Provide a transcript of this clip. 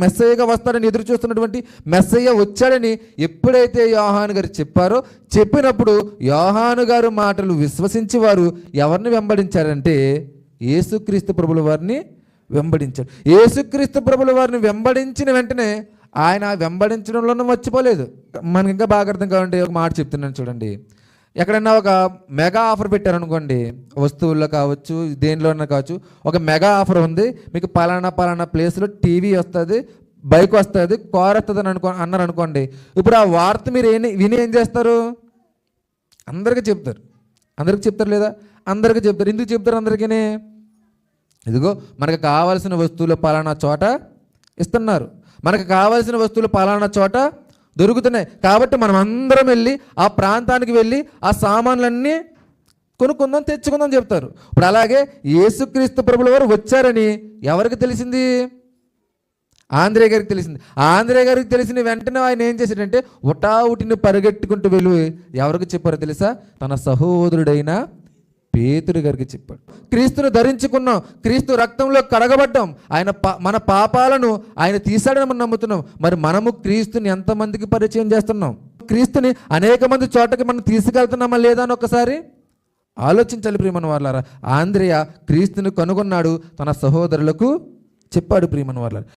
మెస్సయ్యగా వస్తాడని ఎదురు చూస్తున్నటువంటి మెస్సయ్య వచ్చాడని ఎప్పుడైతే యోహాను గారు చెప్పారో, చెప్పినప్పుడు యోహాను గారు మాటలు విశ్వసించి వారు ఎవరిని వెంబడించారంటే యేసుక్రీస్తు ప్రభుల వారిని వెంబడించారు. యేసుక్రీస్తు ప్రభుల వారిని వెంబడించిన వెంటనే ఆయన వెంబడించడంలోనూ మర్చిపోలేదు. మనకి ఇంకా బాగా అర్థం కావాలంటే ఒక మాట చెప్తున్నాను చూడండి. ఎక్కడన్నా ఒక మెగా ఆఫర్ పెట్టారనుకోండి, వస్తువుల్లో కావచ్చు, దేనిలోనే కావచ్చు, ఒక మెగా ఆఫర్ ఉంది, మీకు పలానా ప్లేస్లో టీవీ వస్తుంది, బైక్ వస్తుంది, కార్ వస్తుంది అని అన్నారు అనుకోండి. ఇప్పుడు ఆ వార్త మీరు విని ఏం చేస్తారు? అందరికీ చెప్తారు లేదా? అందరికీ చెప్తారు. ఎందుకు చెప్తారు అందరికీ? ఇదిగో మనకు కావాల్సిన వస్తువులు పలానా చోట ఇస్తున్నారు, మనకు కావాల్సిన వస్తువులు పలానా చోట దొరుకుతున్నాయి, కాబట్టి మనం అందరం వెళ్ళి ఆ ప్రాంతానికి వెళ్ళి ఆ సామాన్లన్నీ కొనుక్కుందాం, తెచ్చుకుందాం చెప్తారు. ఇప్పుడు అలాగే యేసుక్రీస్తు ప్రభుల వారు వచ్చారని ఎవరికి తెలిసింది? ఆంధ్రే గారికి తెలిసింది. ఆంధ్రే గారికి తెలిసిన వెంటనే ఆయన ఏం చేశాడంటే ఉటావుటిని పరిగెట్టుకుంటూ వెళ్ళి ఎవరికి చెప్పారో తెలుసా? తన సహోదరుడైన పేతురు గారికి చెప్పాడు. క్రీస్తును ధరించుకున్నాం, క్రీస్తు రక్తంలో కడగబడ్డాం, ఆయన మన పాపాలను ఆయన తీశాడని మనం నమ్ముతున్నాం. మరి మనము క్రీస్తుని ఎంతమందికి పరిచయం చేస్తున్నాం? క్రీస్తుని అనేక మంది చోటకి మనం తీసుకెళ్తున్నామా లేదా అని ఒకసారి ఆలోచించాలి ప్రియమైన వాళ్ళారా. ఆంద్రేయ క్రీస్తుని కనుగొన్నాడు, తన సహోదరులకు చెప్పాడు ప్రియమైన వాళ్ళారా.